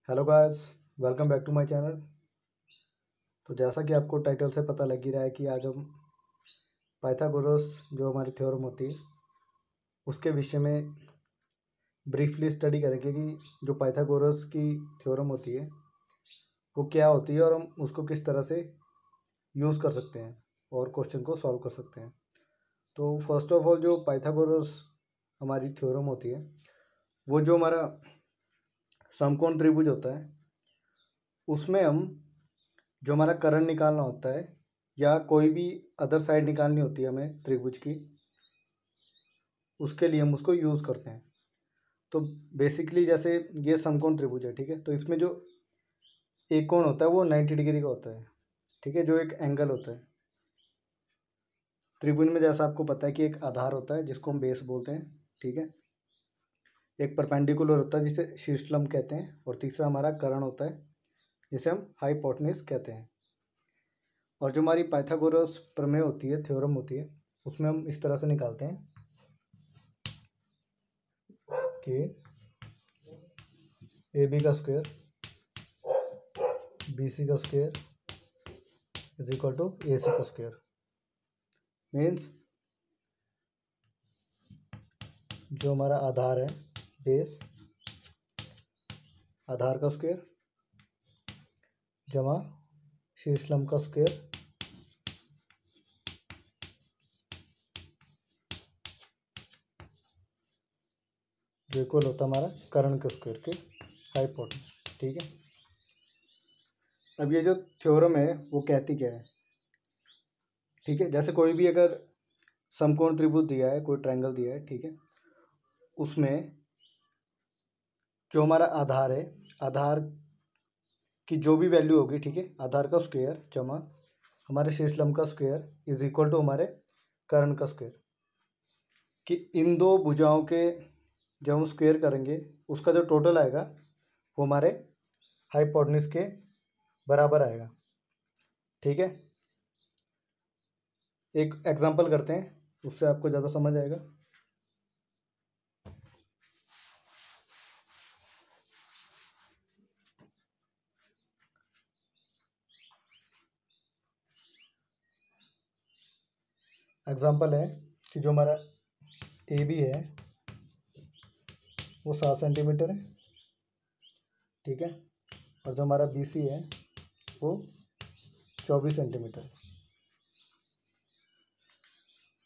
Hello guys, welcome back to my channel. तो जैसा कि आपको टाइटल से पता लग ही रहा है कि आज हम पाइथागोरस जो हमारी थ्योरम होती है उसके विषय में ब्रीफली स्टडी करेंगे कि जो पाइथागोरस की थ्योरम होती है वो क्या होती है और हम उसको किस तरह से यूज़ कर सकते हैं और क्वेश्चन को सॉल्व कर सकते हैं। तो फर्स्ट ऑफ ऑल जो पाइथागोरस हमारी थ्योरम होती है वो जो हमारा समकोण त्रिभुज होता है उसमें हम जो हमारा कर्ण निकालना होता है या कोई भी अदर साइड निकालनी होती है हमें त्रिभुज की, उसके लिए हम उसको यूज़ करते हैं। तो बेसिकली जैसे ये समकोण त्रिभुज है, ठीक है, तो इसमें जो एक कोण होता है वो 90 डिग्री का होता है, ठीक है, जो एक एंगल होता है त्रिभुज में। जैसा आपको पता है कि एक आधार होता है जिसको हम बेस बोलते हैं, ठीक है, एक परपेंडिकुलर होता है जिसे शीर्षलंब कहते हैं, और तीसरा हमारा कर्ण होता है जिसे हम हाइपोटेन्यूज कहते हैं। और जो हमारी पाइथागोरस प्रमेय होती है, थ्योरम होती है, उसमें हम इस तरह से निकालते हैं कि ए बी का स्क्वायर बी सी का स्क्वायर इज इक्वल टू ए सी का स्क्वायर। मीन्स जो हमारा आधार है बेस, आधार का स्क्वायर जमा शीर्षलंब का स्क्वायर जो इक्वल होता है हमारा कर्ण के स्क्वायर के हाइपोटेन्यूज, ठीक है। अब ये जो थ्योरम है वो कहती क्या है, ठीक है, जैसे कोई भी अगर समकोण त्रिभुज दिया है, कोई ट्रायंगल दिया है, ठीक है, उसमें जो हमारा आधार है, आधार की जो भी वैल्यू होगी, ठीक है, आधार का स्क्वायर जमा हमारे शीर्षलंब का स्क्वायर इज इक्वल टू हमारे कर्ण का स्क्वायर, कि इन दो भुजाओं के जब हम स्क्वायर करेंगे उसका जो टोटल आएगा वो हमारे हाइपोटेन्यूज के बराबर आएगा, ठीक है। एक एग्जांपल करते हैं, उससे आपको ज़्यादा समझ आएगा। एग्जांपल है कि जो हमारा ए बी है वो 7 सेंटीमीटर है, ठीक है, और जो हमारा बी सी है वो 24 सेंटीमीटर है,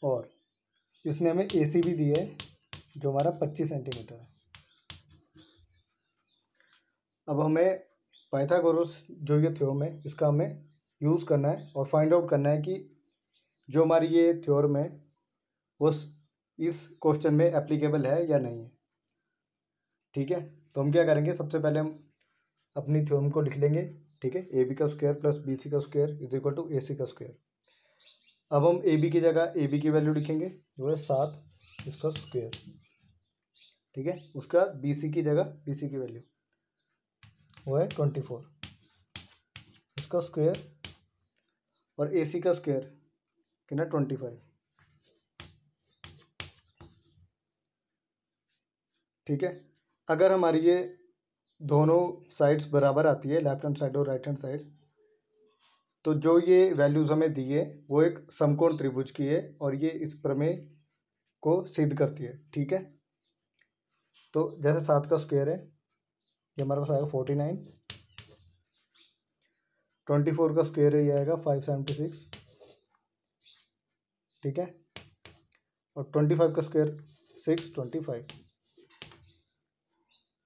और इसने हमें ए सी भी दी है जो हमारा 25 सेंटीमीटर है। अब हमें पाइथागोरस जो ये थ्योरम है इसका हमें यूज़ करना है और फाइंड आउट करना है कि जो हमारी ये थ्योरम है वो इस क्वेश्चन में एप्लीकेबल है या नहीं है, ठीक है। तो हम क्या करेंगे, सबसे पहले हम अपनी थ्योरम को लिख लेंगे, ठीक है, ए बी का स्क्वायर प्लस बी सी का स्क्वायर इज इक्वल टू ए सी का स्क्वायर। अब हम ए बी की जगह ए बी की वैल्यू लिखेंगे जो है 7 इसका स्क्वायर, ठीक है। उसके बाद बी सी की जगह बी सी की वैल्यू वो है 24 इसका स्क्वायर, और ए सी का स्क्वायर कितना 25, ठीक है। अगर हमारी ये दोनों साइड्स बराबर आती है, लेफ्ट हैंड साइड और राइट हैंड साइड, तो जो ये वैल्यूज़ हमें दी है वो एक समकोण त्रिभुज की है और ये इस प्रमेय को सिद्ध करती है, ठीक है। तो जैसे 7 का स्क्वायर है ये हमारे पास आएगा 49, 24 का स्क्वायर है ये आएगा 576, ठीक है, और 25 का स्क्वायर 625।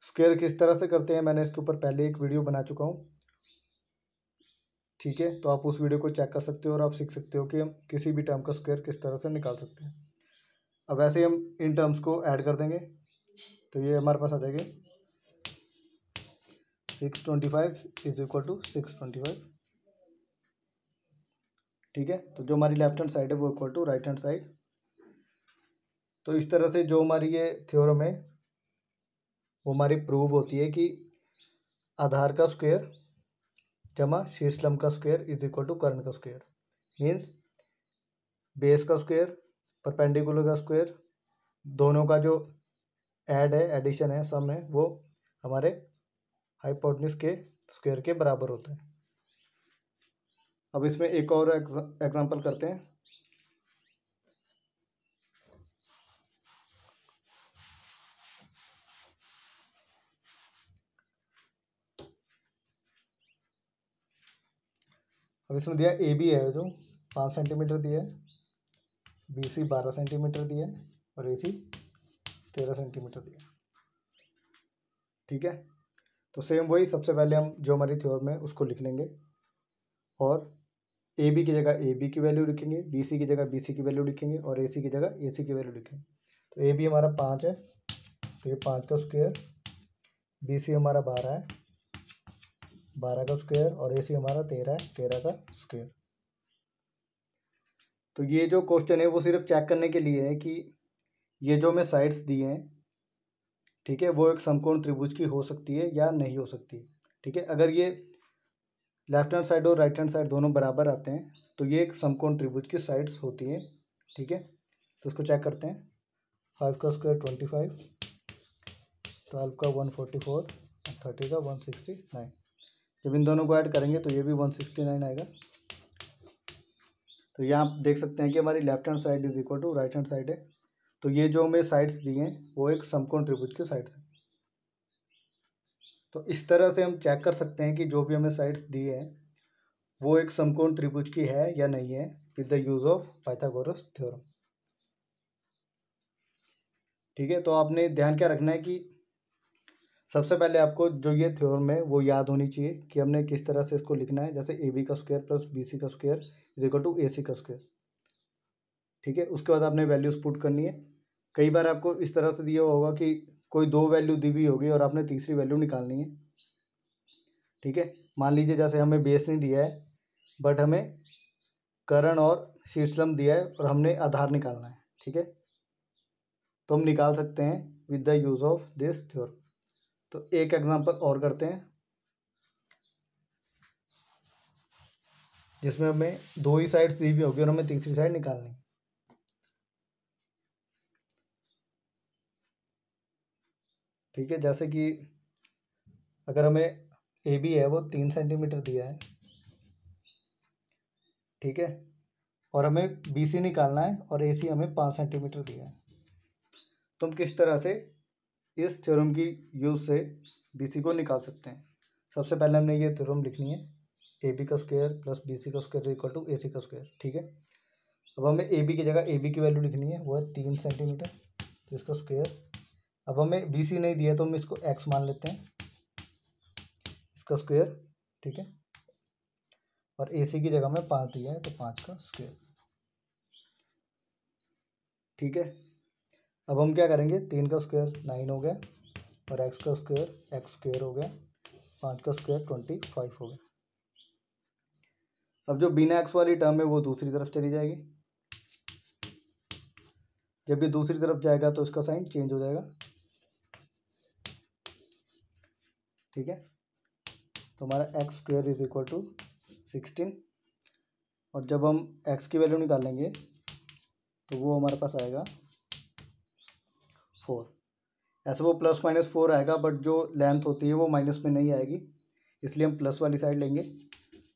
स्क्वायर किस तरह से करते हैं मैंने इसके ऊपर पहले एक वीडियो बना चुका हूँ, ठीक है, तो आप उस वीडियो को चेक कर सकते हो और आप सीख सकते हो कि हम किसी भी टर्म का स्क्वायर किस तरह से निकाल सकते हैं। अब ऐसे ही हम इन टर्म्स को ऐड कर देंगे तो ये हमारे पास आ जाएगी 625 इज इक्वल टू 625, ठीक है। तो जो हमारी लेफ्ट हैंड साइड है वो equal to right hand side. तो इस तरह से जो हमारी ये थ्योरम है वो हमारी प्रूव होती है कि आधार का स्क्वायर जमा शीर्षलंब का स्क्वायर इज इक्वल टू कर्ण का स्क्वायर। मीन्स बेस का स्क्वायर परपेंडिकुलर का स्क्वायर दोनों का जो ऐड है, एडिशन है, सम है, वो हमारे हाइपोटेन्यूज के स्क्वायर के बराबर होता है। अब इसमें एक और एग्जांपल करते हैं। अब इसमें दिया ए बी है जो 5 सेंटीमीटर दिया है, बी सी 12 सेंटीमीटर दिया है और ए सी 13 सेंटीमीटर दिया है। ठीक है, तो सेम वही सबसे पहले हम जो हमारी थ्योरम है उसको लिख लेंगे और ए बी की जगह ए बी की वैल्यू लिखेंगे, बी सी की जगह बी सी की वैल्यू लिखेंगे और ए सी की जगह ए सी की वैल्यू लिखेंगे। तो ए बी हमारा 5 है तो ये 5 का स्क्वायर, बी सी हमारा 12 है 12 का स्क्वायर और ए सी हमारा 13 है 13 का स्क्वायर। तो ये जो क्वेश्चन है वो सिर्फ चेक करने के लिए है कि ये जो मैं साइड्स दिए हैं, ठीक है, वो एक समकोण त्रिभुज की हो सकती है या नहीं हो सकती। ठीक है, अगर ये लेफ्ट हैंड साइड और राइट हैंड साइड दोनों बराबर आते हैं तो ये एक समकोण त्रिभुज की साइड्स होती हैं। ठीक है, तो इसको चेक करते हैं। 5 का स्क्वायर 25, 12 का 144, 30 का 169। जब इन दोनों को ऐड करेंगे तो ये भी 169 आएगा। तो यहाँ आप देख सकते हैं कि हमारी left hand side is equal to right hand side है। तो ये जो हमें साइड्स दी हैं वो एक समकोण त्रिभुज की साइड्स है। तो इस तरह से हम चेक कर सकते हैं कि जो भी हमें साइड्स दी है वो एक समकोण त्रिभुज की है या नहीं है with the use of Pythagoras theorem. ठीक है, तो आपने ध्यान क्या रखना है कि सबसे पहले आपको जो ये थ्योरम है वो याद होनी चाहिए कि हमने किस तरह से इसको लिखना है। जैसे ए बी का स्क्वायर प्लस बी सी का स्क्वायर इज इक्वल टू ए सी का स्क्वायर। ठीक है, उसके बाद आपने वैल्यूज पुट करनी है। कई बार आपको इस तरह से दिया होगा कि कोई दो वैल्यू दी हुई होगी और आपने तीसरी वैल्यू निकालनी है। ठीक है, मान लीजिए जैसे हमें बेस नहीं दिया है बट हमें कर्ण और शीर्षलंब दिया है और हमने आधार निकालना है। ठीक है, तो हम निकाल सकते हैं with the use of this theorem. तो एक एग्जांपल और करते हैं जिसमें हमें दो ही साइड्स दी हुई होगी और हमें तीसरी साइड निकालनी है। ठीक है, जैसे कि अगर हमें ए बी है वो 3 सेंटीमीटर दिया है, ठीक है, और हमें बी सी निकालना है और ए सी हमें 5 सेंटीमीटर दिया है। तो हम किस तरह से इस थ्योरम की यूज से बी सी को निकाल सकते हैं। सबसे पहले हमने ये थ्योरम लिखनी है, ए बी का स्क्वायर प्लस बी सी का स्क्वायर इक्वल टू ए सी का स्क्वायर। ठीक है, अब हमें ए बी की जगह ए बी की वैल्यू लिखनी है, वो है 3 सेंटीमीटर, तो इसका स्क्वायर। अब हमें बी सी नहीं दिया तो हम इसको एक्स मान लेते हैं, इसका स्क्वायर। ठीक है, और ए सी की जगह में 5 दिया है तो 5 का स्क्वायर। ठीक है, अब हम क्या करेंगे, 3 का स्क्वायर 9 हो गया और एक्स का स्क्वायर एक्स स्क्वायर हो गया, 5 का स्क्वायर 25 हो गया। अब जो बिना एक्स वाली टर्म है वो दूसरी तरफ चली जाएगी। जब ये दूसरी तरफ जाएगा तो इसका साइन चेंज हो जाएगा। ठीक है, तो हमारा X square is equal to 16 और जब हम एक्स की वैल्यू निकालेंगे तो वो हमारे पास आएगा 4। ऐसे वो प्लस माइनस 4 आएगा बट जो लेंथ होती है वो माइनस में नहीं आएगी, इसलिए हम प्लस वाली साइड लेंगे।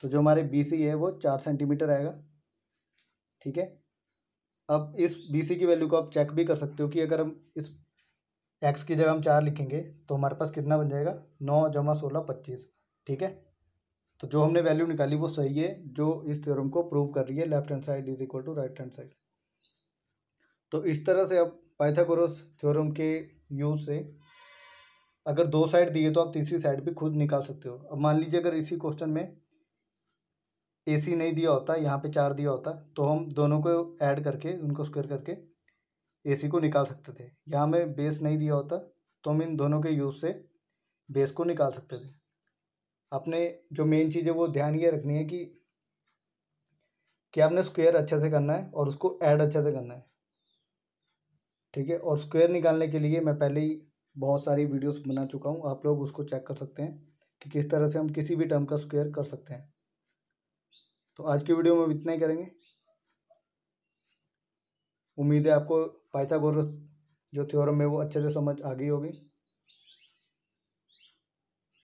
तो जो हमारे बी सी है वो 4 सेंटीमीटर आएगा। ठीक है, अब इस बी सी की वैल्यू को आप चेक भी कर सकते हो कि अगर हम इस एक्स की जगह हम 4 लिखेंगे तो हमारे पास कितना बन जाएगा, 9 जमा 16 25। ठीक है, तो जो हमने वैल्यू निकाली वो सही है, जो इस थ्योरम को प्रूव कर रही है left hand side is equal to right hand side. तो इस तरह से अब पाइथागोरस थ्योरम के यूज से अगर दो साइड दिए तो आप तीसरी साइड भी खुद निकाल सकते हो। अब मान लीजिए अगर इसी क्वेश्चन में ए सी नहीं दिया होता, यहाँ पे 4 दिया होता, तो हम दोनों को ऐड करके उनको स्क्वायर करके ए सी को निकाल सकते थे। यहाँ में बेस नहीं दिया होता तो हम इन दोनों के यूज से बेस को निकाल सकते थे। आपने जो मेन चीज़ है वो ध्यान ये रखनी है कि आपने स्क्वायर अच्छे से करना है और उसको ऐड अच्छे से करना है। ठीक है, और स्क्वायर निकालने के लिए मैं पहले ही बहुत सारी वीडियोस बना चुका हूँ, आप लोग उसको चेक कर सकते हैं कि किस तरह से हम किसी भी टर्म का स्क्वायर कर सकते हैं। तो आज की वीडियो में इतना ही करेंगे। उम्मीद है आपको पाइथागोरस जो थ्योरम है वो अच्छे से समझ आ गई होगी।